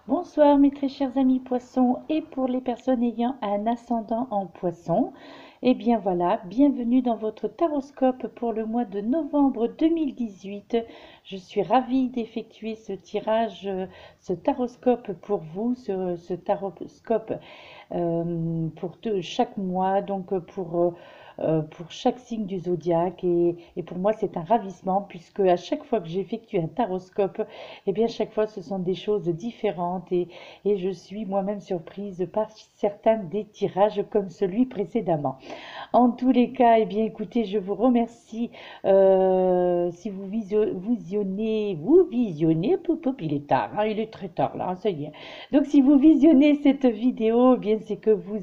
Bonsoir mes très chers amis poissons et pour les personnes ayant un ascendant en poisson, eh bien voilà, bienvenue dans votre taroscope pour le mois de novembre 2018. Je suis ravie d'effectuer ce tirage, ce taroscope pour vous, ce taroscope chaque mois, donc pour chaque signe du zodiaque. Et pour moi, c'est un ravissement puisque à chaque fois que j'effectue un taroscope, eh bien, chaque fois, ce sont des choses différentes et je suis moi-même surprise par certains des tirages comme celui précédemment. En tous les cas, eh bien, écoutez, je vous remercie. Si vous visionnez, il est tard, hein, il est très tard là, hein, ça y est. Donc, si vous visionnez cette vidéo, eh bien, c'est que vous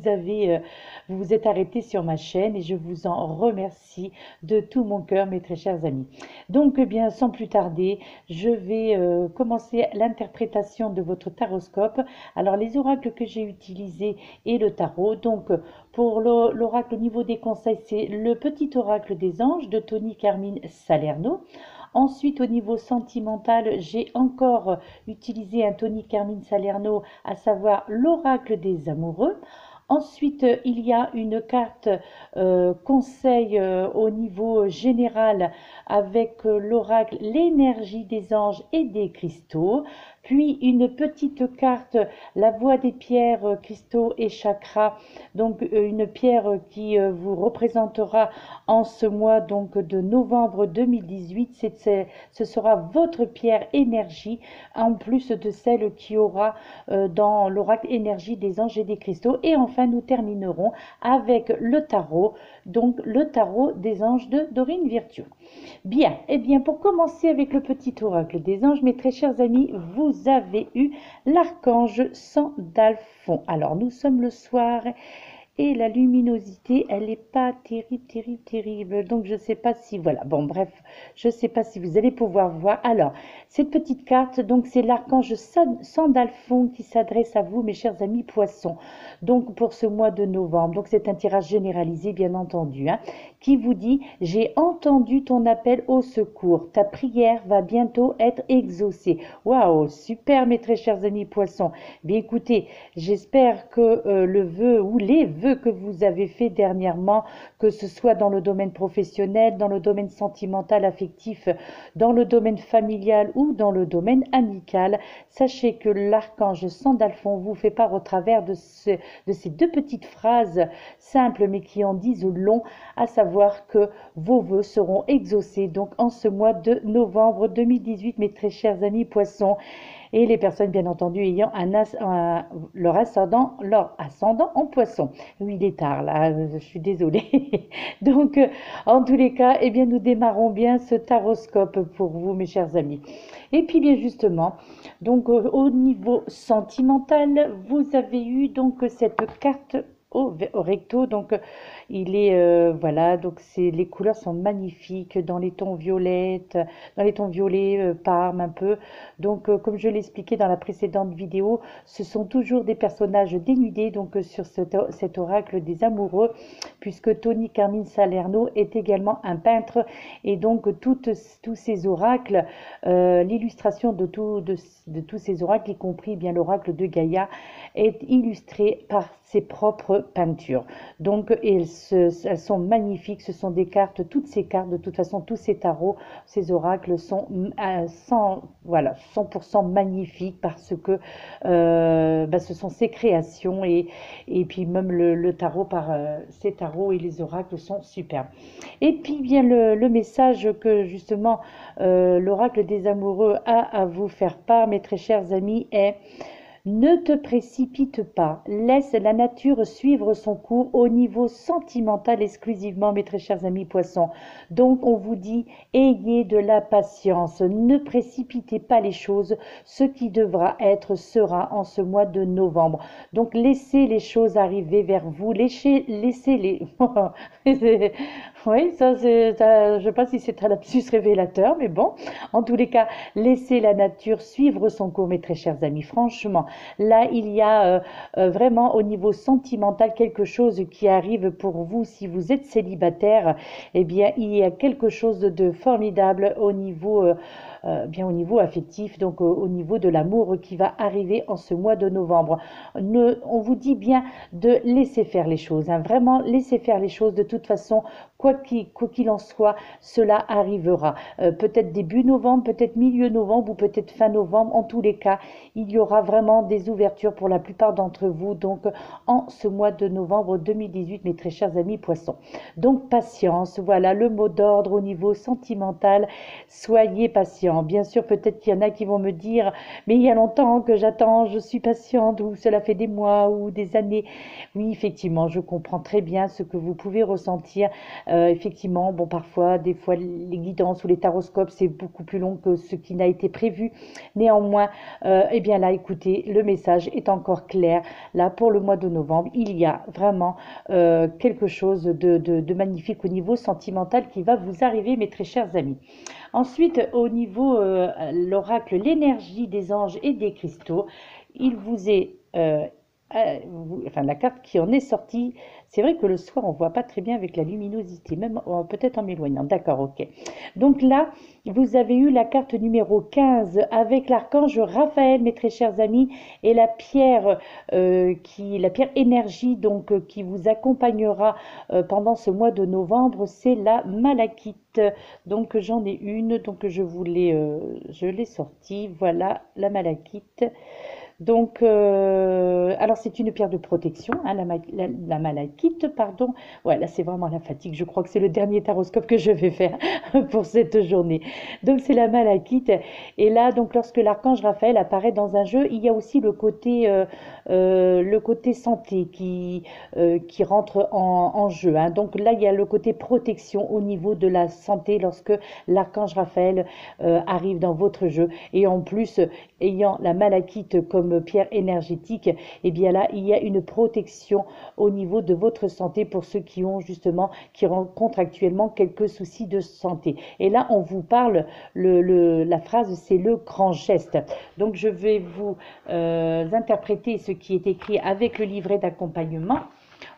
vous êtes arrêté sur ma chaîne et je vous en remercie de tout mon cœur, mes très chers amis. Donc, eh bien, sans plus tarder, je vais commencer l'interprétation de votre taroscope. Alors, les oracles que j'ai utilisés et le tarot. Donc, pour l'oracle au niveau des conseils, c'est le petit oracle des anges de Tony Carmine Salerno. Ensuite, au niveau sentimental, j'ai encore utilisé un Tony Carmine Salerno, à savoir l'oracle des amoureux. Ensuite, il y a une carte conseil au niveau général avec l'oracle l'énergie des anges et des cristaux. Puis une petite carte, la voie des pierres, cristaux et chakras. Donc une pierre qui vous représentera en ce mois donc de novembre 2018. Ce sera votre pierre énergie en plus de celle qui aura dans l'oracle énergie des anges et des cristaux. Et enfin, nous terminerons avec le tarot, donc le tarot des anges de Dorine Virtue. Bien, eh bien, pour commencer avec le petit oracle des anges, mes très chers amis, vous avez eu l'archange Sandalphon. Alors, nous sommes le soir et la luminosité, elle n'est pas terrible, terrible, terrible. Donc, je ne sais pas si, voilà, bon, bref, je ne sais pas si vous allez pouvoir voir. Alors, cette petite carte, donc, c'est l'archange Sandalphon qui s'adresse à vous, mes chers amis poissons. Donc, pour ce mois de novembre, donc, c'est un tirage généralisé, bien entendu, hein, qui vous dit: j'ai entendu ton appel au secours. Ta prière va bientôt être exaucée. Waouh, super, mes très chers amis poissons. Bien, écoutez, j'espère que le vœu ou les vœux que vous avez fait dernièrement, que ce soit dans le domaine professionnel, dans le domaine sentimental, affectif, dans le domaine familial ou dans le domaine amical, sachez que l'archange Sandalphon vous fait part au travers de ces deux petites phrases simples mais qui en disent long, à savoir que vos vœux seront exaucés donc en ce mois de novembre 2018, mes très chers amis poissons. Et les personnes, bien entendu, ayant leur ascendant en poisson. Oui, il est tard, là, je suis désolée. Donc, en tous les cas, eh bien, nous démarrons bien ce taroscope pour vous, mes chers amis. Et puis, bien justement, donc, au niveau sentimental, vous avez eu donc cette carte au recto, donc il est voilà, donc les couleurs sont magnifiques dans les tons violettes, dans les tons violets, parme un peu. Donc comme je l'expliquais dans la précédente vidéo, ce sont toujours des personnages dénudés donc sur cet oracle des amoureux, puisque Tony Carmine Salerno est également un peintre et donc tous ces oracles, l'illustration de tous ces oracles, y compris bien l'oracle de Gaïa, est illustrée par ses propres peintures. Donc elles sont magnifiques, ce sont des cartes, toutes ces cartes, de toute façon tous ces tarots, ces oracles sont 100% magnifiques parce que ce sont ses créations et puis même le tarot par ces tarots et les oracles sont superbes. Et puis bien le message que justement l'oracle des amoureux a à vous faire part, mes très chers amis, est: ne te précipite pas, laisse la nature suivre son cours au niveau sentimental exclusivement, mes très chers amis poissons. Donc on vous dit, ayez de la patience, ne précipitez pas les choses, ce qui devra être sera en ce mois de novembre. Donc laissez les choses arriver vers vous, laissez les... Oui, ça, je ne sais pas si c'est un lapsus révélateur, mais bon, en tous les cas, laissez la nature suivre son cours, mes très chers amis. Franchement, là, il y a vraiment au niveau sentimental quelque chose qui arrive pour vous. Si vous êtes célibataire, eh bien, il y a quelque chose de formidable au niveau, bien au niveau affectif, donc au niveau de l'amour qui va arriver en ce mois de novembre. On vous dit bien de laisser faire les choses, hein, vraiment laisser faire les choses. De toute façon, quoi qu'il en soit, cela arrivera. Peut-être début novembre, peut-être milieu novembre ou peut-être fin novembre. En tous les cas, il y aura vraiment des ouvertures pour la plupart d'entre vous. Donc, en ce mois de novembre 2018, mes très chers amis poissons. Donc, patience, voilà le mot d'ordre au niveau sentimental. Soyez patient. Bien sûr, peut-être qu'il y en a qui vont me dire, mais il y a longtemps que j'attends, je suis patiente, ou cela fait des mois ou des années. Oui, effectivement, je comprends très bien ce que vous pouvez ressentir. Effectivement, bon, parfois, des fois, les guidances ou les taroscopes, c'est beaucoup plus long que ce qui n'a été prévu. Néanmoins, eh bien là, écoutez, le message est encore clair. Là, pour le mois de novembre, il y a vraiment quelque chose de magnifique au niveau sentimental qui va vous arriver, mes très chers amis. Ensuite, au niveau l'oracle, l'énergie des anges et des cristaux, il vous est enfin la carte qui en est sortie, c'est vrai que le soir on voit pas très bien avec la luminosité, même peut-être en m'éloignant. D'accord, ok. Donc là, vous avez eu la carte numéro 15 avec l'archange Raphaël, mes très chers amis, et la pierre la pierre énergie donc qui vous accompagnera pendant ce mois de novembre, c'est la malachite. Donc j'en ai une, donc je l'ai sortie. Voilà la malachite. Donc, alors c'est une pierre de protection, hein, la malachite, pardon. Ouais, là c'est vraiment la fatigue. Je crois que c'est le dernier taroscope que je vais faire pour cette journée. Donc c'est la malachite. Et là, donc lorsque l'archange Raphaël apparaît dans un jeu, il y a aussi le côté santé qui rentre en jeu, hein. Donc là, il y a le côté protection au niveau de la santé lorsque l'archange Raphaël arrive dans votre jeu. Et en plus, ayant la malachite comme pierre énergétique, eh bien là, il y a une protection au niveau de votre santé pour ceux qui rencontrent actuellement quelques soucis de santé. Et là, on vous parle, la phrase, c'est le grand geste. Donc, je vais vous interpréter ce qui est écrit avec le livret d'accompagnement.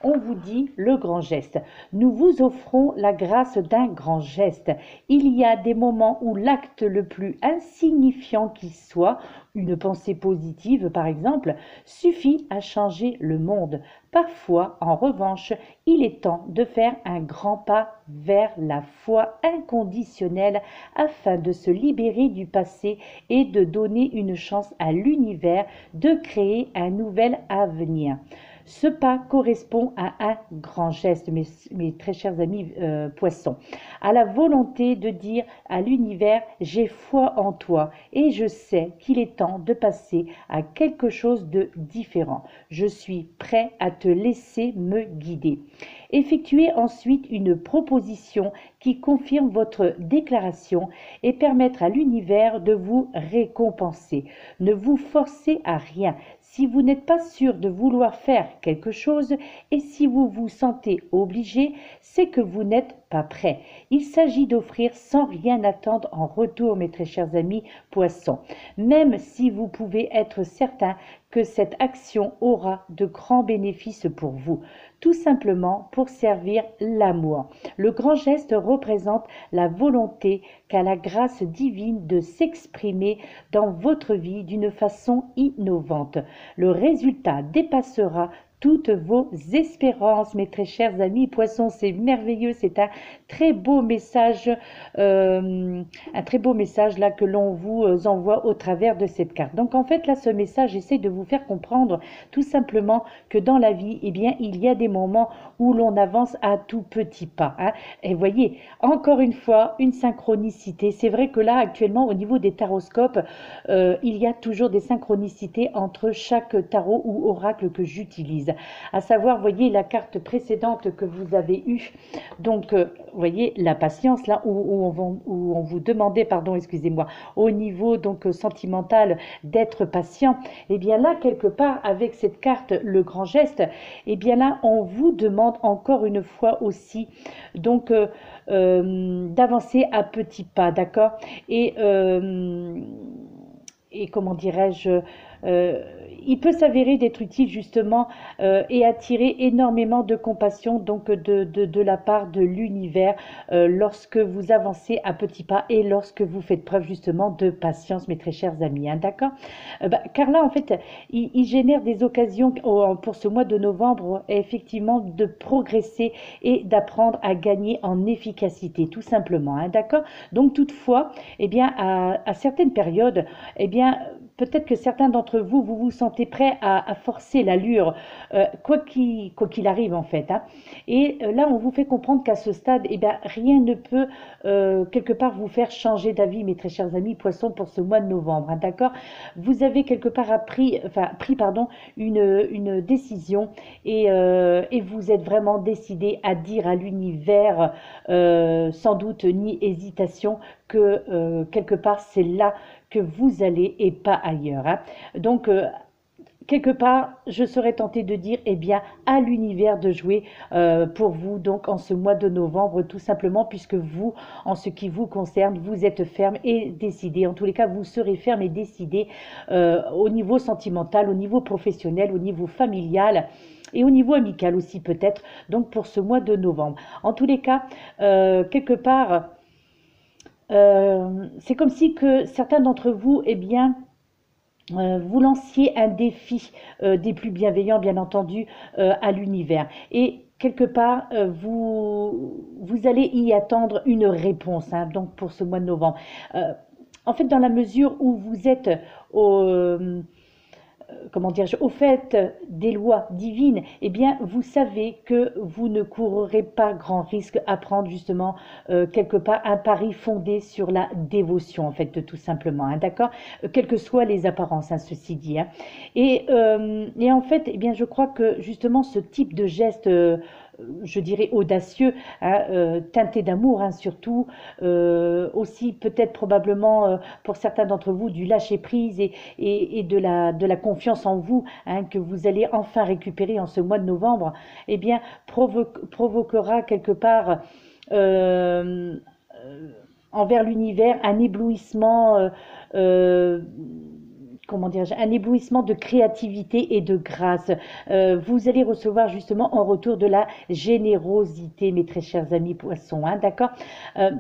On vous dit le grand geste. Nous vous offrons la grâce d'un grand geste. Il y a des moments où l'acte le plus insignifiant qui soit, une pensée positive par exemple, suffit à changer le monde. Parfois, en revanche, il est temps de faire un grand pas vers la foi inconditionnelle afin de se libérer du passé et de donner une chance à l'univers de créer un nouvel avenir. Ce pas correspond à un grand geste, mes très chers amis poissons, à la volonté de dire à l'univers « j'ai foi en toi et je sais qu'il est temps de passer à quelque chose de différent. Je suis prêt à te laisser me guider ». Effectuez ensuite une proposition qui confirme votre déclaration et permettre à l'univers de vous récompenser. Ne vous forcez à rien. Si vous n'êtes pas sûr de vouloir faire quelque chose et si vous vous sentez obligé, c'est que vous n'êtes pas prêt. Il s'agit d'offrir sans rien attendre en retour, mes très chers amis poissons, même si vous pouvez être certain que cette action aura de grands bénéfices pour vous, tout simplement pour servir l'amour. Le grand geste représente la volonté qu'a la grâce divine de s'exprimer dans votre vie d'une façon innovante. Le résultat dépassera toutes vos espérances, mes très chers amis poissons. C'est merveilleux, c'est très beau message, un très beau message là que l'on vous envoie au travers de cette carte. Donc en fait là, ce message essaie de vous faire comprendre tout simplement que dans la vie, eh bien, il y a des moments où l'on avance à tout petits pas, hein. Et voyez, encore une fois, une synchronicité. C'est vrai que là, actuellement, au niveau des taroscopes, il y a toujours des synchronicités entre chaque tarot ou oracle que j'utilise. surprise. À savoir, voyez la carte précédente que vous avez eue. Donc, voyez la patience là où on vous demandait, pardon, excusez-moi, au niveau donc sentimental d'être patient. Et bien là, quelque part, avec cette carte, le grand geste, et bien là, on vous demande encore une fois aussi, donc, d'avancer à petits pas, d'accord? Et, et comment dirais-je, euh, il peut s'avérer d'être utile justement et attirer énormément de compassion donc de la part de l'univers lorsque vous avancez à petits pas et lorsque vous faites preuve justement de patience, mes très chers amis, hein, d'accord? Car là, en fait, il génère des occasions pour ce mois de novembre, effectivement, de progresser et d'apprendre à gagner en efficacité, tout simplement, hein, d'accord? Donc, toutefois, eh bien, à certaines périodes, eh bien, peut-être que certains d'entre vous, vous vous sentez prêts à forcer l'allure, quoi qu'il arrive en fait, hein. Et là, on vous fait comprendre qu'à ce stade, eh bien, rien ne peut quelque part vous faire changer d'avis, mes très chers amis poissons, pour ce mois de novembre, hein, d'accord? Vous avez quelque part pris pardon, une décision et vous êtes vraiment décidé à dire à l'univers, sans doute ni hésitation, que quelque part c'est là que vous allez et pas ailleurs, hein. Donc, quelque part, je serais tentée de dire, eh bien, à l'univers de jouer pour vous, donc en ce mois de novembre, tout simplement, puisque vous, en ce qui vous concerne, vous êtes ferme et décidé. En tous les cas, vous serez ferme et décidé au niveau sentimental, au niveau professionnel, au niveau familial et au niveau amical aussi peut-être, donc pour ce mois de novembre. En tous les cas, quelque part, c'est comme si que certains d'entre vous, eh bien, vous lanciez un défi des plus bienveillants, bien entendu, à l'univers. Et quelque part, vous allez y attendre une réponse, hein, donc pour ce mois de novembre. Euh, En fait, dans la mesure où vous êtes au, comment dire, au fait des lois divines, eh bien, vous savez que vous ne courrez pas grand risque à prendre justement quelque part un pari fondé sur la dévotion, en fait, tout simplement, hein, d'accord? Quelles que soient les apparences, hein, ceci dit, hein. Et en fait, eh bien, je crois que justement ce type de geste, je dirais audacieux, hein, teinté d'amour, hein, surtout, aussi peut-être probablement pour certains d'entre vous du lâcher prise et de la confiance en vous, hein, que vous allez enfin récupérer en ce mois de novembre, eh bien, provoquera quelque part euh, envers l'univers un éblouissement, comment dirais-je, un éblouissement de créativité et de grâce. Vous allez recevoir justement en retour de la générosité, mes très chers amis poissons, hein, d'accord? Euh,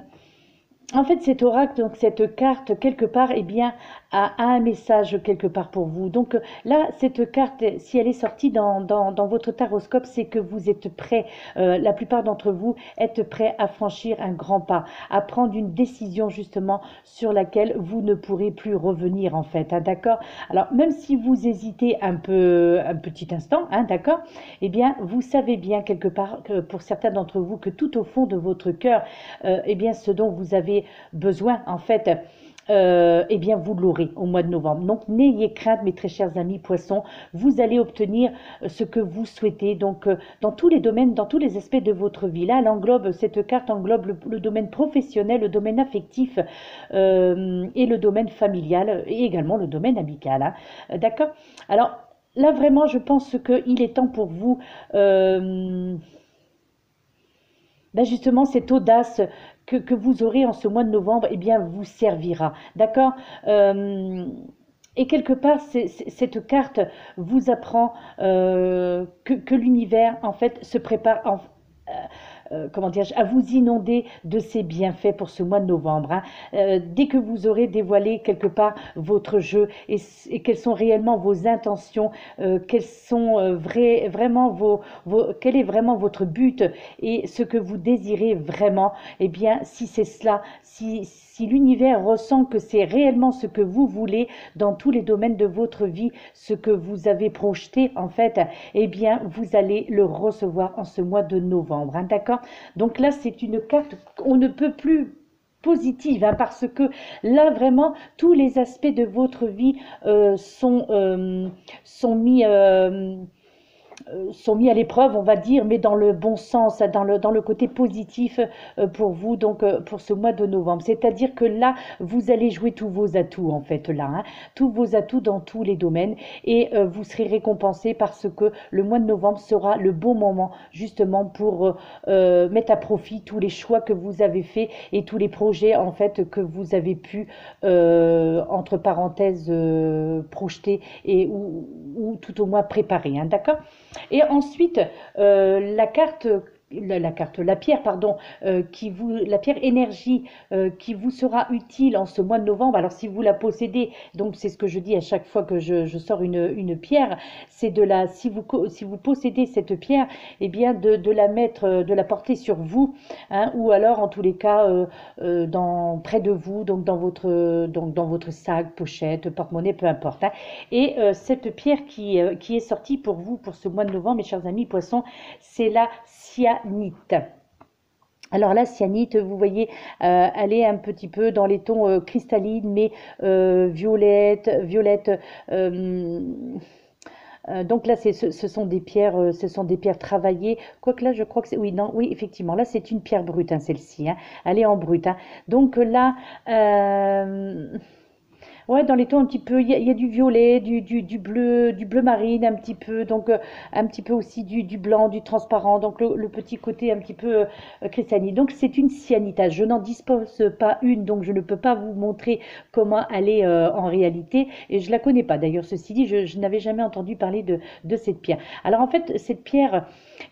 En fait, cet oracle, donc cette carte, quelque part, eh bien, a un message quelque part pour vous. Donc là, cette carte, si elle est sortie dans votre taroscope, c'est que vous êtes prêts, la plupart d'entre vous, êtes prêts à franchir un grand pas, à prendre une décision justement sur laquelle vous ne pourrez plus revenir en fait, hein, d'accord? Alors, même si vous hésitez un petit instant, hein, d'accord? Eh bien, vous savez bien quelque part que pour certains d'entre vous que tout au fond de votre cœur, eh bien, ce dont vous avez besoin, en fait, eh bien, vous l'aurez au mois de novembre. Donc, n'ayez crainte, mes très chers amis poissons, vous allez obtenir ce que vous souhaitez, donc, dans tous les domaines, dans tous les aspects de votre vie. Là, cette carte englobe le domaine professionnel, le domaine affectif et le domaine familial, et également le domaine amical, hein. D'accord? Alors, là, vraiment, je pense qu'il est temps pour vous... ben justement, cette audace que vous aurez en ce mois de novembre, eh bien, vous servira. D'accord? Et quelque part, cette carte vous apprend que l'univers, en fait, se prépare comment dire, à vous inonder de ses bienfaits pour ce mois de novembre, hein. Dès que vous aurez dévoilé quelque part votre jeu et quelles sont réellement vos intentions, quels sont vraiment quel est vraiment votre but et ce que vous désirez vraiment, eh bien, si c'est cela, si l'univers ressent que c'est réellement ce que vous voulez dans tous les domaines de votre vie, ce que vous avez projeté en fait, eh bien, vous allez le recevoir en ce mois de novembre, hein, d'accord? Donc là, c'est une carte qu'on ne peut plus positive, hein, parce que là vraiment tous les aspects de votre vie sont mis sont mis à l'épreuve, on va dire, mais dans le bon sens, dans le côté positif pour vous, donc pour ce mois de novembre. C'est-à-dire que là, vous allez jouer tous vos atouts, en fait, là, hein, tous vos atouts dans tous les domaines, et vous serez récompensé parce que le mois de novembre sera le bon moment, justement, pour mettre à profit tous les choix que vous avez faits et tous les projets, en fait, que vous avez pu, entre parenthèses, projeter et ou tout au moins préparer, hein, d'accord? Et ensuite, la pierre, pardon, la pierre énergie qui vous sera utile en ce mois de novembre. Alors, si vous la possédez, donc c'est ce que je dis à chaque fois que je sors une pierre, c'est si vous possédez cette pierre, eh bien, de la mettre, de la porter sur vous, hein, ou alors, en tous les cas, près de vous, donc dans votre sac, pochette, porte-monnaie, peu importe, hein. Et cette pierre qui est sortie pour vous pour ce mois de novembre, mes chers amis poissons, c'est la cyanite. Alors la cyanite, vous voyez, elle est un petit peu dans les tons cristallines, mais violette. Donc là, ce sont des pierres travaillées. Quoique là, je crois que c'est, oui, non, oui, effectivement, là, c'est une pierre brute, hein, celle-ci, hein. Elle est en brut, hein. Donc là, ouais, dans les tons un petit peu, il y a du violet, du bleu marine un petit peu, donc un petit peu aussi du blanc, du transparent, donc le petit côté un petit peu cristalline. Donc c'est une cyanite. Je n'en dispose pas une, donc je ne peux pas vous montrer comment elle est en réalité, et je la connais pas. D'ailleurs, ceci dit, je n'avais jamais entendu parler de cette pierre. Alors en fait, cette pierre,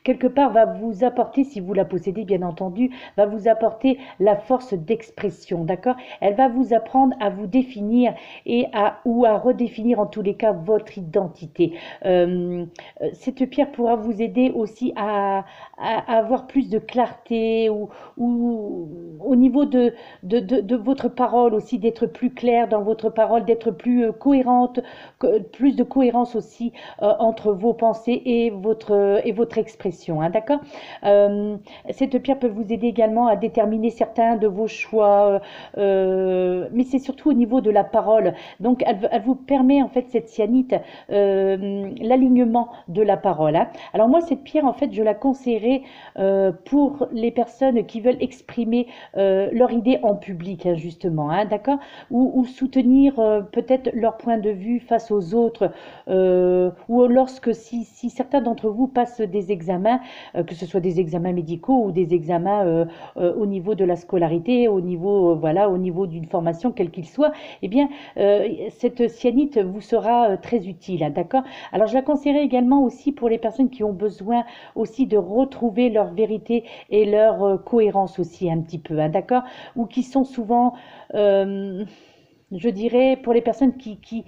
quelque part, va vous apporter, si vous la possédez bien entendu, va vous apporter la force d'expression, d'accord? Elle va vous apprendre à vous définir ou à redéfinir en tous les cas votre identité. Cette pierre pourra vous aider aussi à avoir plus de clarté ou au niveau de votre parole aussi, d'être plus clair dans votre parole, d'être plus cohérente, plus de cohérence aussi entre vos pensées et votre expression, hein, d'accord? Cette pierre peut vous aider également à déterminer certains de vos choix, mais c'est surtout au niveau de la parole. Donc, elle vous permet, en fait, cette cyanite, l'alignement de la parole, hein. Alors, moi, cette pierre, en fait, je la conseillerais pour les personnes qui veulent exprimer leur idée en public, hein, justement, hein, d'accord? Ou soutenir peut-être leur point de vue face aux autres, ou lorsque, si certains d'entre vous passent des examens, que ce soit des examens médicaux ou des examens au niveau de la scolarité, au niveau, voilà, au niveau d'une formation, quelle qu'il soit, eh bien, cette cyanite vous sera très utile, hein, d'accord? Alors, je la conseillerais également aussi pour les personnes qui ont besoin aussi de retrouver leur vérité et leur cohérence aussi un petit peu, hein, d'accord? Ou qui sont souvent... je dirais pour les personnes qui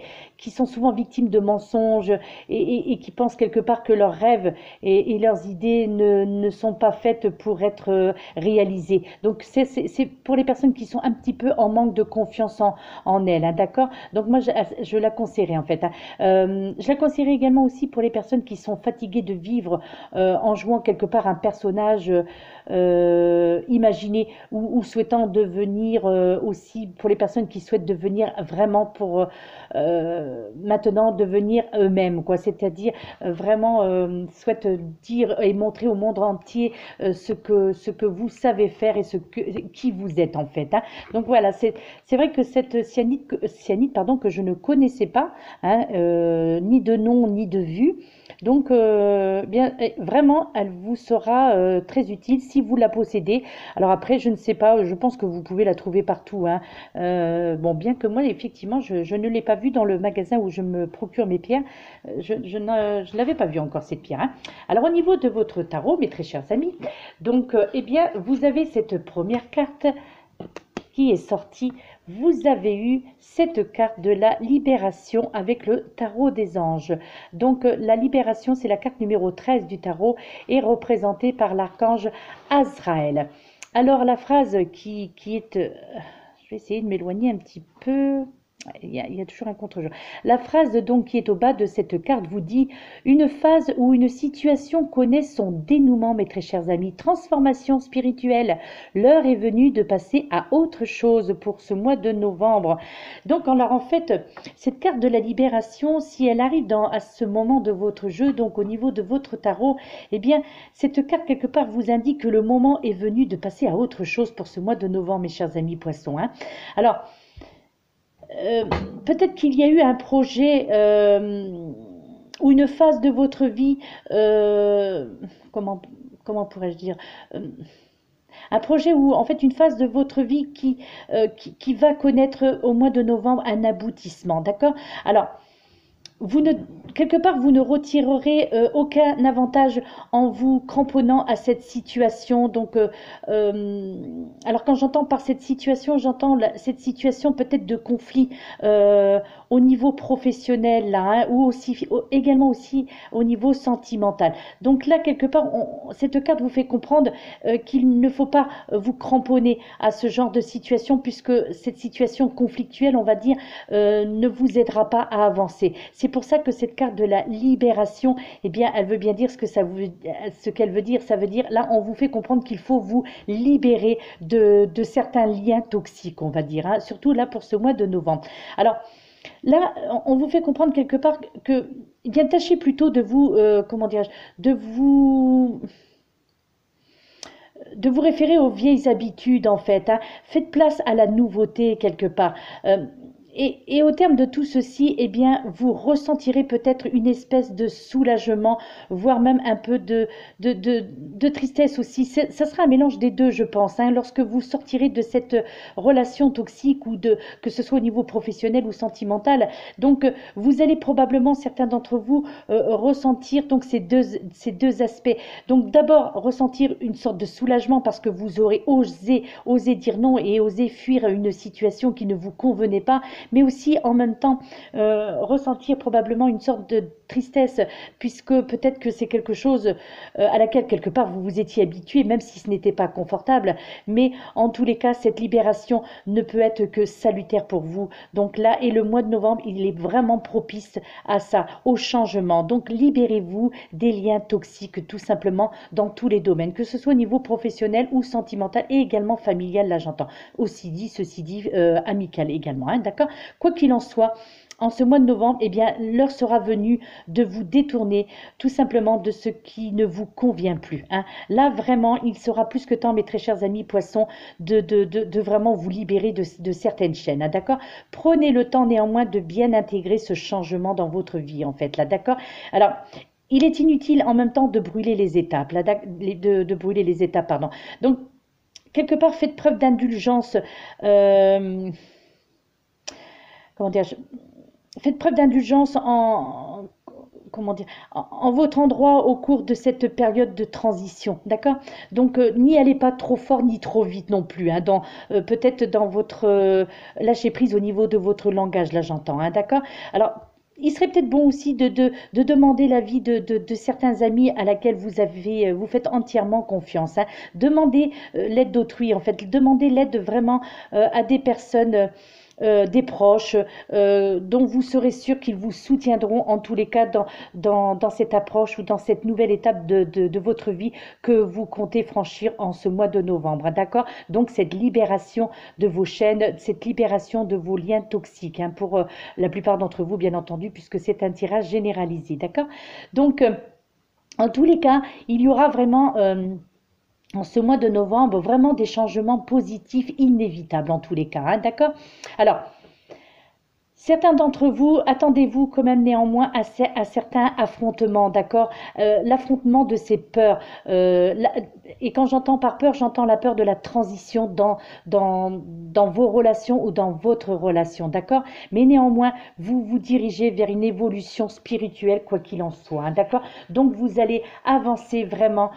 sont souvent victimes de mensonges et qui pensent quelque part que leurs rêves et leurs idées ne sont pas faites pour être réalisées. Donc c'est pour les personnes qui sont un petit peu en manque de confiance en elles, hein, d'accord? Donc moi je la conseillerais en fait, hein. Je la conseillerais également aussi pour les personnes qui sont fatiguées de vivre en jouant quelque part un personnage imaginé ou souhaitant devenir aussi pour les personnes qui souhaitent devenir vraiment pour maintenant devenir eux-mêmes, quoi. C'est-à-dire vraiment souhaitent dire et montrer au monde entier ce que vous savez faire et qui vous êtes en fait, hein. Donc voilà, c'est vrai que cette cyanite pardon, que je ne connaissais pas, hein, ni de nom ni de vue. Donc, bien, vraiment, elle vous sera très utile si vous la possédez. Alors après, je ne sais pas, je pense que vous pouvez la trouver partout, hein. Bon, bien que moi, effectivement, je ne l'ai pas vue dans le magasin où je me procure mes pierres. Je ne l'avais pas vue encore, cette pierre, hein. Alors, au niveau de votre tarot, mes très chers amis, donc, eh bien, vous avez cette première carte qui est sortie. Vous avez eu cette carte de la libération avec le tarot des anges. Donc la libération, c'est la carte numéro 13 du tarot et représentée par l'archange Azraël. Alors la phrase qui est... je vais essayer de m'éloigner un petit peu. il y a toujours un contre-jeu. La phrase donc qui est au bas de cette carte vous dit: une phase ou une situation connaît son dénouement, mes très chers amis. Transformation spirituelle. L'heure est venue de passer à autre chose pour ce mois de novembre. Donc alors en fait, cette carte de la libération, si elle arrive à ce moment de votre jeu, donc au niveau de votre tarot, eh bien cette carte quelque part vous indique que le moment est venu de passer à autre chose pour ce mois de novembre, mes chers amis poissons. Hein. Alors, peut-être qu'il y a eu un projet ou une phase de votre vie, comment pourrais-je dire, un projet ou en fait une phase de votre vie qui va connaître au mois de novembre un aboutissement, d'accord? Alors, vous ne, quelque part, vous ne retirerez aucun avantage en vous cramponnant à cette situation. Donc, alors quand j'entends par cette situation, j'entends cette situation peut-être de conflit au niveau professionnel, là, hein, ou aussi, également aussi au niveau sentimental. Donc là, quelque part, cette carte vous fait comprendre qu'il ne faut pas vous cramponner à ce genre de situation, puisque cette situation conflictuelle, on va dire, ne vous aidera pas à avancer. C'est pour ça que cette carte de la libération, eh bien, elle veut bien dire ce qu'elle veut dire. Ça veut dire, là, on vous fait comprendre qu'il faut vous libérer de certains liens toxiques, on va dire, hein, surtout là pour ce mois de novembre. Alors, là, on vous fait comprendre quelque part que, eh bien, tâchez plutôt de vous, comment dirais-je, de vous référer aux vieilles habitudes, en fait. Hein. Faites place à la nouveauté, quelque part. Et au terme de tout ceci, eh bien, vous ressentirez peut-être une espèce de soulagement, voire même un peu de tristesse aussi. Ça sera un mélange des deux, je pense, hein, lorsque vous sortirez de cette relation toxique ou que ce soit au niveau professionnel ou sentimental. Donc, vous allez probablement, certains d'entre vous, ressentir donc ces deux aspects. Donc, d'abord, ressentir une sorte de soulagement parce que vous aurez osé dire non et osé fuir une situation qui ne vous convenait pas, mais aussi en même temps ressentir probablement une sorte de tristesse, puisque peut-être que c'est quelque chose à laquelle quelque part vous vous étiez habitué, même si ce n'était pas confortable, mais en tous les cas, cette libération ne peut être que salutaire pour vous. Donc là, et le mois de novembre, il est vraiment propice à ça, au changement. Donc libérez-vous des liens toxiques, tout simplement, dans tous les domaines, que ce soit au niveau professionnel ou sentimental, et également familial, là j'entends. Ceci dit, amical également, hein, d'accord? Quoi qu'il en soit, en ce mois de novembre, eh bien, l'heure sera venue de vous détourner tout simplement de ce qui ne vous convient plus. Hein. Là, vraiment, il sera plus que temps, mes très chers amis poissons, de vraiment vous libérer de certaines chaînes. Hein, d'accord? Prenez le temps néanmoins de bien intégrer ce changement dans votre vie, en fait. Là, d'accord? Alors, il est inutile en même temps de brûler les étapes. Là, de brûler les étapes, pardon. Donc, quelque part, faites preuve d'indulgence. Comment dire, faites preuve d'indulgence comment dire, en votre endroit au cours de cette période de transition, d'accord? Donc, n'y allez pas trop fort ni trop vite non plus, hein, peut-être dans votre lâcher prise au niveau de votre langage, là j'entends, hein, d'accord? Alors, il serait peut-être bon aussi de demander l'avis de certains amis à laquelle vous faites entièrement confiance. Hein. Demandez l'aide d'autrui, en fait. Demandez l'aide vraiment à des personnes, des proches, dont vous serez sûr qu'ils vous soutiendront en tous les cas dans cette approche ou dans cette nouvelle étape de votre vie que vous comptez franchir en ce mois de novembre. Hein, d'accord? Donc cette libération de vos chaînes, cette libération de vos liens toxiques, hein, pour la plupart d'entre vous, bien entendu, puisque c'est un tirage généralisé. D'accord? Donc, en tous les cas, il y aura vraiment en ce mois de novembre, vraiment des changements positifs inévitables en tous les cas, hein, d'accord? Alors, certains d'entre vous, attendez-vous quand même néanmoins à certains affrontements, d'accord? L'affrontement de ces peurs. Et quand j'entends par peur, j'entends la peur de la transition dans vos relations ou dans votre relation, d'accord? Mais néanmoins, vous vous dirigez vers une évolution spirituelle, quoi qu'il en soit, hein, d'accord? Donc, vous allez avancer vraiment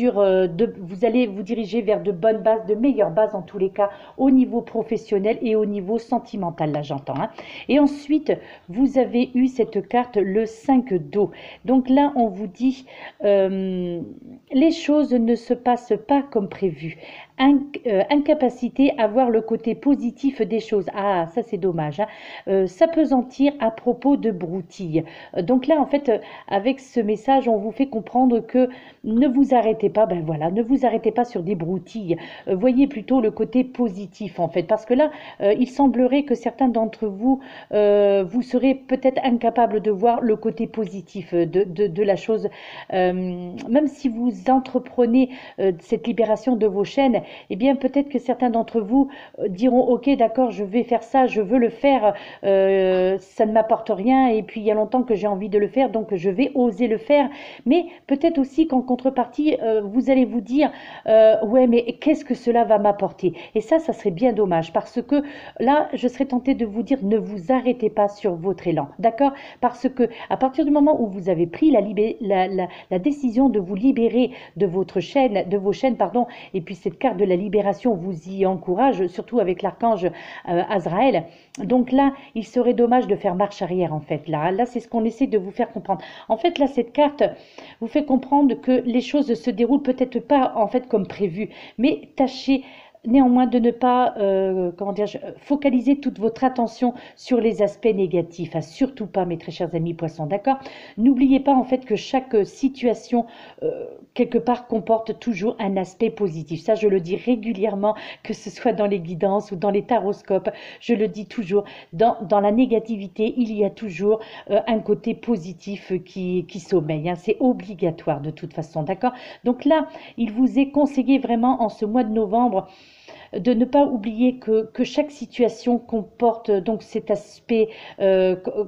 vous allez vous diriger vers de bonnes bases, de meilleures bases en tous les cas, au niveau professionnel et au niveau sentimental, là j'entends, hein. Et ensuite, vous avez eu cette carte, le 5 d'eau. Donc là, on vous dit, les choses ne se passent pas comme prévu. incapacité à voir le côté positif des choses. Ah, ça c'est dommage, hein. S'appesantir à propos de broutilles. Donc là, en fait, avec ce message, on vous fait comprendre que ne vous arrêtez pas, ben voilà, ne vous arrêtez pas sur des broutilles. Voyez plutôt le côté positif, en fait, parce que là, il semblerait que certains d'entre vous, vous serez peut-être incapables de voir le côté positif de la chose. Même si vous entreprenez cette libération de vos chaînes, eh bien peut-être que certains d'entre vous diront ok d'accord, je vais faire ça, je veux le faire, ça ne m'apporte rien et puis il y a longtemps que j'ai envie de le faire, donc je vais oser le faire. Mais peut-être aussi qu'en contrepartie vous allez vous dire ouais mais qu'est-ce que cela va m'apporter? Et ça serait bien dommage, parce que là je serais tentée de vous dire ne vous arrêtez pas sur votre élan, d'accord? Parce que à partir du moment où vous avez pris la décision de vous libérer de votre chaîne, de vos chaînes, pardon, et puis cette carte de la libération vous y encourage, surtout avec l'archange Azraël. Donc là, il serait dommage de faire marche arrière, en fait. Là c'est ce qu'on essaie de vous faire comprendre. En fait, là, cette carte vous fait comprendre que les choses se déroulent peut-être pas, en fait, comme prévu, mais tâchez néanmoins de ne pas comment dire, focaliser toute votre attention sur les aspects négatifs, hein, surtout pas mes très chers amis poissons, d'accord? N'oubliez pas en fait que chaque situation quelque part comporte toujours un aspect positif, ça je le dis régulièrement, que ce soit dans les guidances ou dans les taroscopes, je le dis toujours, dans la négativité il y a toujours un côté positif qui sommeille, hein, c'est obligatoire de toute façon, d'accord? Donc là il vous est conseillé vraiment en ce mois de novembre de ne pas oublier que chaque situation comporte donc cet aspect,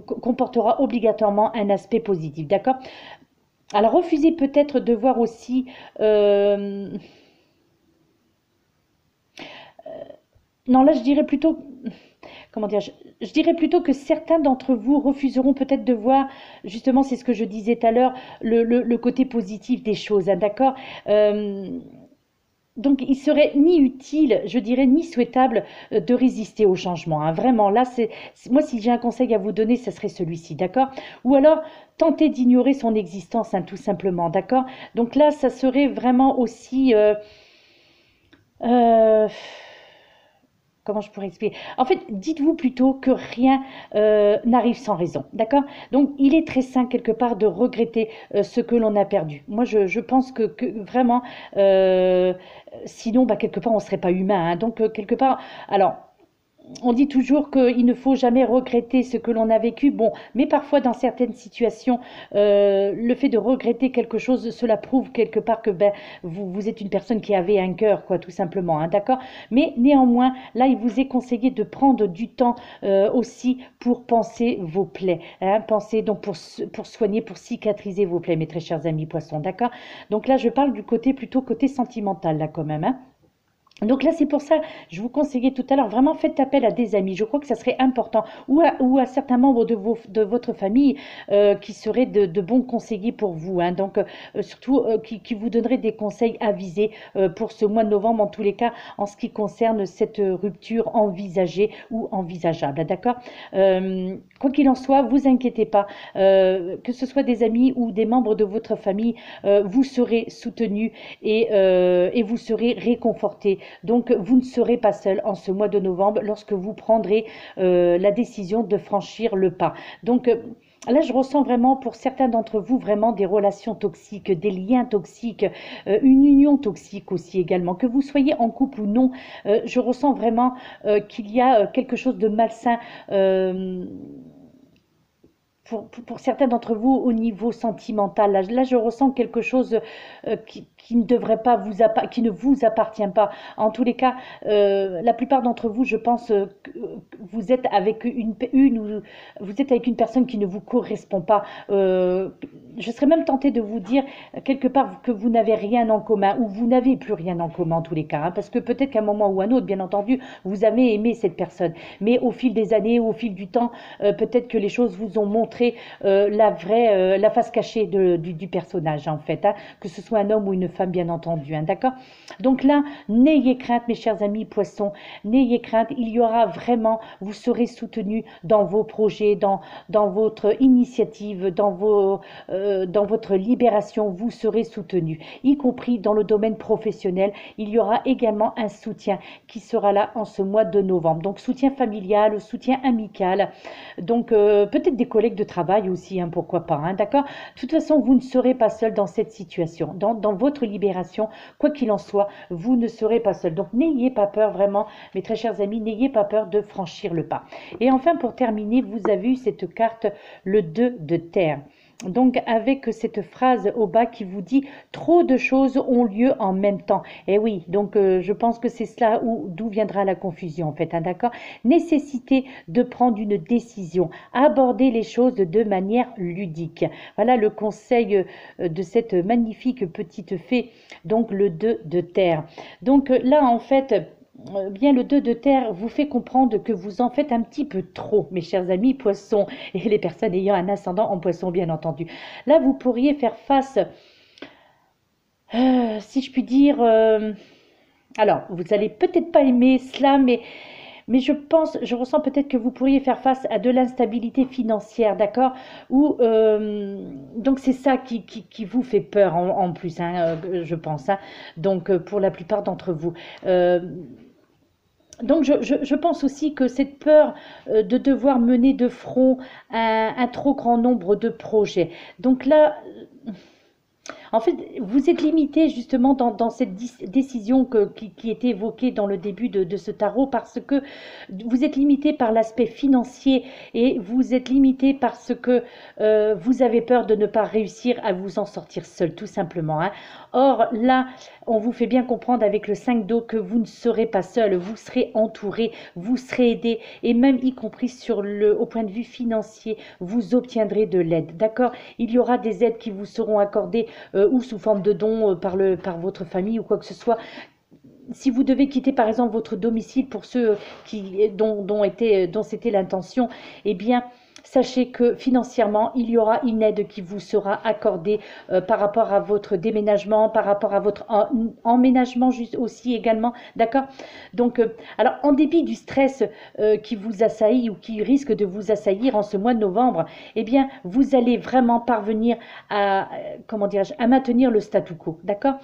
comportera obligatoirement un aspect positif, d'accord? Alors refusez peut-être de voir aussi, non là je dirais plutôt, comment dire, je dirais plutôt que certains d'entre vous refuseront peut-être de voir, justement c'est ce que je disais tout à l'heure, le côté positif des choses, hein, d'accord? Donc, il serait ni utile, je dirais, ni souhaitable de résister au changement, hein. Vraiment, là, moi, si j'ai un conseil à vous donner, ce serait celui-ci, d'accord? Ou alors, tenter d'ignorer son existence, hein, tout simplement, d'accord? Donc là, ça serait vraiment aussi... comment je pourrais expliquer? En fait, dites-vous plutôt que rien n'arrive sans raison, d'accord? Donc, il est très sain quelque part de regretter ce que l'on a perdu. Moi, je pense que vraiment, sinon, bah, quelque part, on ne serait pas humain, hein. Donc, quelque part, alors... On dit toujours qu'il ne faut jamais regretter ce que l'on a vécu, bon, mais parfois dans certaines situations, le fait de regretter quelque chose, cela prouve quelque part que ben, vous êtes une personne qui avait un cœur, quoi, tout simplement, hein, d'accord? Mais néanmoins, là, il vous est conseillé de prendre du temps aussi pour penser vos plaies, hein, penser donc pour soigner, pour cicatriser vos plaies, mes très chers amis poissons, d'accord? Donc là, je parle du côté plutôt côté sentimental, là, quand même, hein. Donc là, c'est pour ça, je vous conseillais tout à l'heure, vraiment faites appel à des amis. Je crois que ça serait important. Ou à certains membres de votre famille qui seraient de bons conseillers pour vous, hein. Donc, surtout, qui vous donneraient des conseils avisés pour ce mois de novembre, en tous les cas, en ce qui concerne cette rupture envisagée ou envisageable, d'accord? Quoi qu'il en soit, vous inquiétez pas, que ce soit des amis ou des membres de votre famille, vous serez soutenus et vous serez réconfortés. Donc, vous ne serez pas seul en ce mois de novembre lorsque vous prendrez la décision de franchir le pas. Donc, là, je ressens vraiment pour certains d'entre vous vraiment des relations toxiques, des liens toxiques, une union toxique aussi également. Que vous soyez en couple ou non, je ressens vraiment qu'il y a quelque chose de malsain pour certains d'entre vous au niveau sentimental. Là, je ressens quelque chose qui ne devrait pas qui ne vous appartient pas. En tous les cas, la plupart d'entre vous, je pense que vous êtes avec vous êtes avec une personne qui ne vous correspond pas. Je serais même tentée de vous dire quelque part que vous n'avez rien en commun, ou vous n'avez plus rien en commun en tous les cas, hein, parce que peut-être qu'à un moment ou un autre, bien entendu, vous avez aimé cette personne, mais au fil des années, au fil du temps, peut-être que les choses vous ont montré la face cachée du personnage, en fait, hein, que ce soit un homme ou une femme, bien entendu, hein, d'accord? Donc là, n'ayez crainte, mes chers amis poissons, n'ayez crainte, il y aura vraiment, vous serez soutenus dans vos projets, dans votre initiative, dans votre libération, vous serez soutenus, y compris dans le domaine professionnel. Il y aura également un soutien qui sera là en ce mois de novembre. Donc soutien familial, soutien amical, donc peut-être des collègues de travail aussi, hein, pourquoi pas, hein, d'accord? De toute façon, vous ne serez pas seul dans cette situation, dans votre libération, quoi qu'il en soit, vous ne serez pas seul. Donc n'ayez pas peur vraiment, mes très chers amis, n'ayez pas peur de franchir le pas. Et enfin, pour terminer, vous avez eu cette carte, le 2 de terre. Donc avec cette phrase au bas qui vous dit trop de choses ont lieu en même temps. Et oui, donc je pense que c'est cela d'où viendra la confusion en fait, hein, d'accord? Nécessité de prendre une décision, aborder les choses de manière ludique. Voilà le conseil de cette magnifique petite fée, donc le 2 de terre. Donc là en fait, bien le 2 de terre vous fait comprendre que vous en faites un petit peu trop, mes chers amis poissons, et les personnes ayant un ascendant en poisson, bien entendu. Là, vous pourriez faire face, si je puis dire, alors, vous allez peut-être pas aimer cela, mais je ressens peut-être que vous pourriez faire face à de l'instabilité financière, d'accord? Ou donc c'est ça qui vous fait peur en plus, hein, je pense, hein, donc pour la plupart d'entre vous. Donc je pense aussi que cette peur de devoir mener de front un trop grand nombre de projets. Donc là, en fait, vous êtes limité justement dans cette décision qui était évoquée dans le début de ce tarot parce que vous êtes limité par l'aspect financier et vous êtes limité parce que vous avez peur de ne pas réussir à vous en sortir seul, tout simplement, hein. Or, là, on vous fait bien comprendre avec le 5 d'eau que vous ne serez pas seul, vous serez entouré, vous serez aidé et même y compris au point de vue financier, vous obtiendrez de l'aide, d'accord? Il y aura des aides qui vous seront accordées ou sous forme de dons par votre famille ou quoi que ce soit. Si vous devez quitter par exemple votre domicile pour ceux dont c'était l'intention, eh bien sachez que financièrement, il y aura une aide qui vous sera accordée par rapport à votre déménagement, par rapport à votre emménagement juste aussi également, d'accord? Donc, alors en dépit du stress qui vous assaillit ou qui risque de vous assaillir en ce mois de novembre, eh bien, vous allez vraiment parvenir à, comment dirais-je, à maintenir le statu quo, d'accord?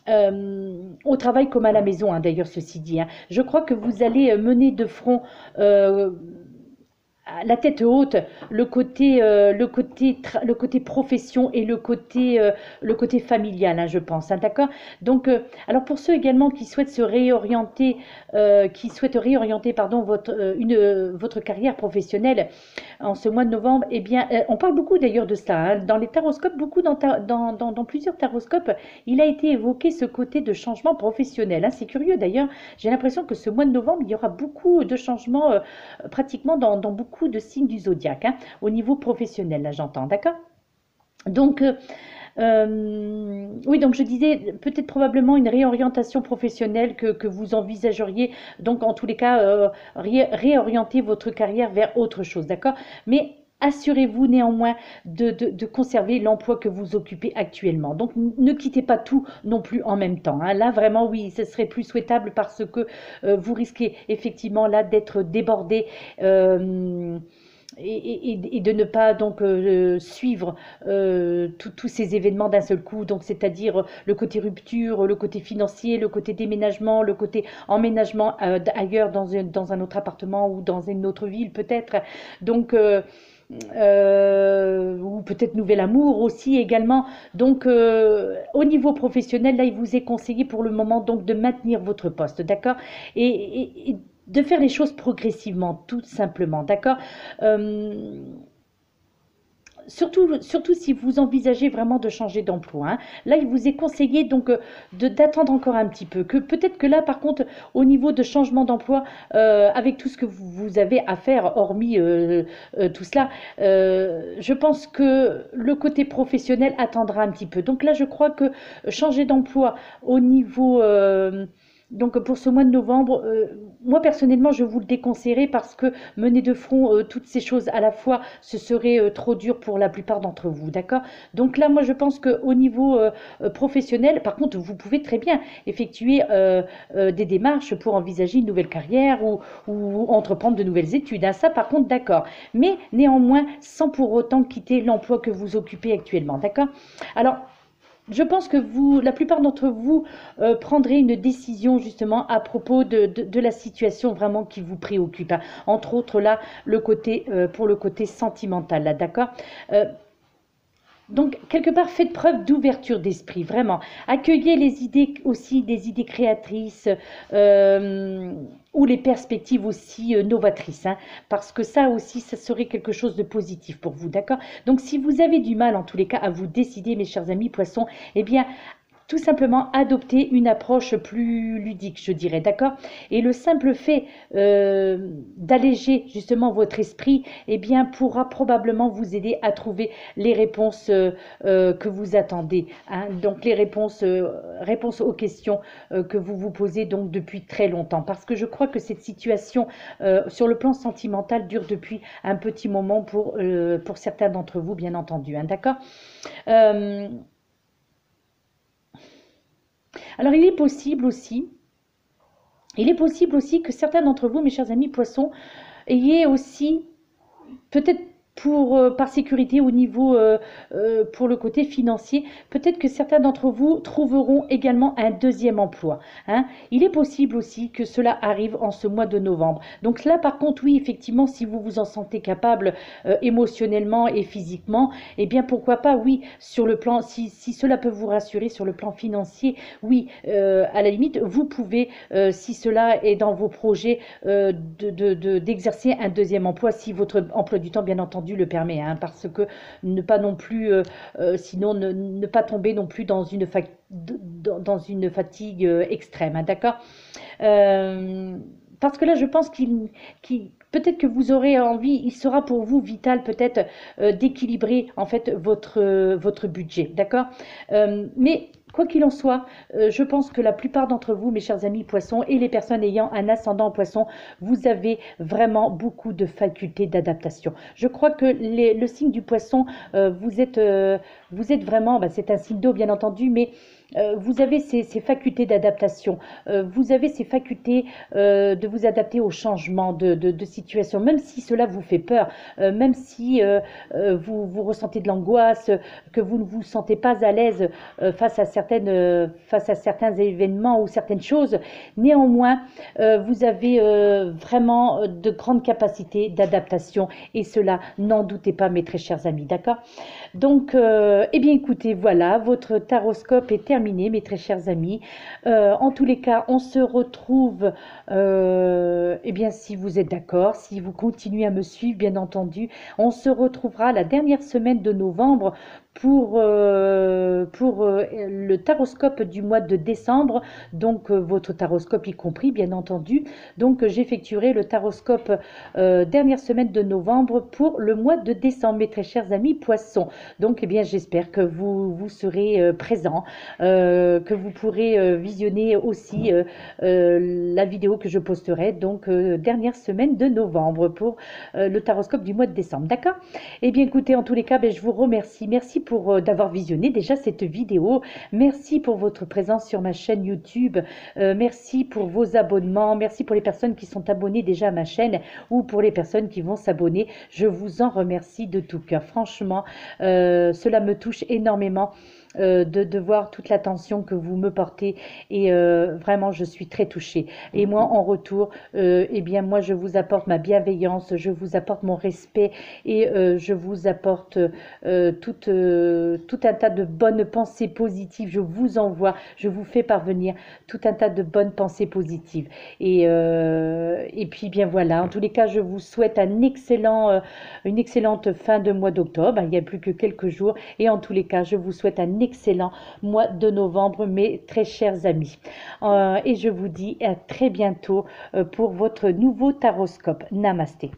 Au travail comme à la maison, hein, d'ailleurs, ceci dit, hein. Je crois que vous allez mener de front la tête haute, le côté profession et le côté familial, hein, je pense, hein, d'accord? Donc, alors pour ceux également qui souhaitent se réorienter, pardon, votre carrière professionnelle en ce mois de novembre, eh bien, on parle beaucoup d'ailleurs de ça, hein, dans les taroscopes, dans plusieurs taroscopes, il a été évoqué ce côté de changement professionnel, hein. C'est curieux d'ailleurs, j'ai l'impression que ce mois de novembre, il y aura beaucoup de changements pratiquement dans beaucoup de signes du zodiaque, hein, au niveau professionnel, là j'entends, d'accord? Donc, oui, donc je disais peut-être probablement une réorientation professionnelle que vous envisageriez, donc en tous les cas, réorienter votre carrière vers autre chose, d'accord? Mais assurez-vous néanmoins de conserver l'emploi que vous occupez actuellement. Donc ne quittez pas tout non plus en même temps, hein. Là vraiment oui, ce serait plus souhaitable parce que vous risquez effectivement là d'être débordé. Et de ne pas donc suivre tous ces événements d'un seul coup, donc c'est-à-dire le côté rupture, le côté financier, le côté déménagement, le côté emménagement ailleurs dans un autre appartement ou dans une autre ville peut-être. Donc ou peut-être nouvel amour aussi également. Donc au niveau professionnel, là il vous est conseillé pour le moment donc de maintenir votre poste, d'accord? Et de faire les choses progressivement, tout simplement, d'accord? Surtout si vous envisagez vraiment de changer d'emploi, hein. Là, il vous est conseillé donc d'attendre encore un petit peu. Que peut-être que là, par contre, au niveau de changement d'emploi, avec tout ce que vous avez à faire, hormis tout cela, je pense que le côté professionnel attendra un petit peu. Donc là, je crois que changer d'emploi au niveau Donc pour ce mois de novembre, moi personnellement, je vous le déconseillerais parce que mener de front toutes ces choses à la fois, ce serait trop dur pour la plupart d'entre vous, d'accord? Donc là, moi, je pense qu'au niveau professionnel, par contre, vous pouvez très bien effectuer des démarches pour envisager une nouvelle carrière ou entreprendre de nouvelles études, hein. Ça, par contre, d'accord. Mais néanmoins, sans pour autant quitter l'emploi que vous occupez actuellement, d'accord? Alors, je pense que la plupart d'entre vous prendrez une décision justement à propos de la situation vraiment qui vous préoccupe, hein. Entre autres là, pour le côté sentimental, là, d'accord? Euh, donc, quelque part, faites preuve d'ouverture d'esprit, vraiment. Accueillez les idées aussi, des idées créatrices euh, ou les perspectives aussi novatrices, hein, parce que ça aussi, ça serait quelque chose de positif pour vous, d'accord? Donc, si vous avez du mal, en tous les cas, à vous décider, mes chers amis poissons, eh bien, tout simplement adopter une approche plus ludique, je dirais, d'accord? Et le simple fait d'alléger justement votre esprit, eh bien, pourra probablement vous aider à trouver les réponses que vous attendez, hein. Donc, les réponses aux questions que vous vous posez donc depuis très longtemps. Parce que je crois que cette situation sur le plan sentimental dure depuis un petit moment pour certains d'entre vous, bien entendu, hein, d'accord? Euh, alors, il est possible aussi que certains d'entre vous, mes chers amis poissons, ayez aussi peut-être par sécurité au niveau pour le côté financier, peut-être que certains d'entre vous trouveront également un deuxième emploi, hein. Il est possible aussi que cela arrive en ce mois de novembre. Donc là, par contre, oui, effectivement, si vous vous en sentez capable émotionnellement et physiquement, eh bien, pourquoi pas, oui, sur le plan, si cela peut vous rassurer sur le plan financier, oui, à la limite, vous pouvez, si cela est dans vos projets, d'exercer un deuxième emploi, si votre emploi du temps, bien entendu, le permet, hein, parce que ne pas non plus, sinon ne pas tomber non plus dans une fatigue extrême, hein, d'accord? Euh, Parce que là, je pense peut-être que vous aurez envie, il sera pour vous vital peut-être d'équilibrer en fait votre budget, d'accord? Mais quoi qu'il en soit, je pense que la plupart d'entre vous, mes chers amis poissons, et les personnes ayant un ascendant poisson, vous avez vraiment beaucoup de facultés d'adaptation. Je crois que le signe du poisson, vous êtes vraiment, bah, c'est un signe d'eau bien entendu, mais vous avez ces facultés d'adaptation, vous avez ces facultés de vous adapter aux changements de situation, même si cela vous fait peur, même si vous ressentez de l'angoisse, que vous ne vous sentez pas à l'aise face à certains événements ou certaines choses. Néanmoins, vous avez vraiment de grandes capacités d'adaptation et cela, n'en doutez pas, mes très chers amis, d'accord? Donc, eh bien, écoutez, voilà, votre taroscope est terminé, mes très chers amis. En tous les cas, on se retrouve, eh bien, si vous êtes d'accord, si vous continuez à me suivre, bien entendu, on se retrouvera la dernière semaine de novembre pour le taroscope du mois de décembre, donc votre taroscope y compris, bien entendu. Donc, j'effectuerai le taroscope dernière semaine de novembre pour le mois de décembre, mes très chers amis poissons. Donc, eh bien, j'espère que vous serez présents, que vous pourrez visionner aussi la vidéo que je posterai, donc dernière semaine de novembre pour le taroscope du mois de décembre. D'accord? Eh bien, écoutez, en tous les cas, ben, je vous remercie. Merci pour d'avoir visionné déjà cette vidéo. Merci pour votre présence sur ma chaîne YouTube. Merci pour vos abonnements. Merci pour les personnes qui sont abonnées déjà à ma chaîne ou pour les personnes qui vont s'abonner. Je vous en remercie de tout cœur. Franchement, cela me touche énormément de voir toute l'attention que vous me portez et vraiment je suis très touchée. Et moi en retour, eh bien moi je vous apporte ma bienveillance, je vous apporte mon respect et je vous apporte tout un tas de bonnes pensées positives. Je vous envoie, je vous fais parvenir tout un tas de bonnes pensées positives. Et puis bien voilà, en tous les cas je vous souhaite une excellente fin de mois d'octobre. Il n'y a plus que quelques jours et en tous les cas je vous souhaite un excellent mois de novembre, mes très chers amis. Et je vous dis à très bientôt pour votre nouveau taroscope. Namasté.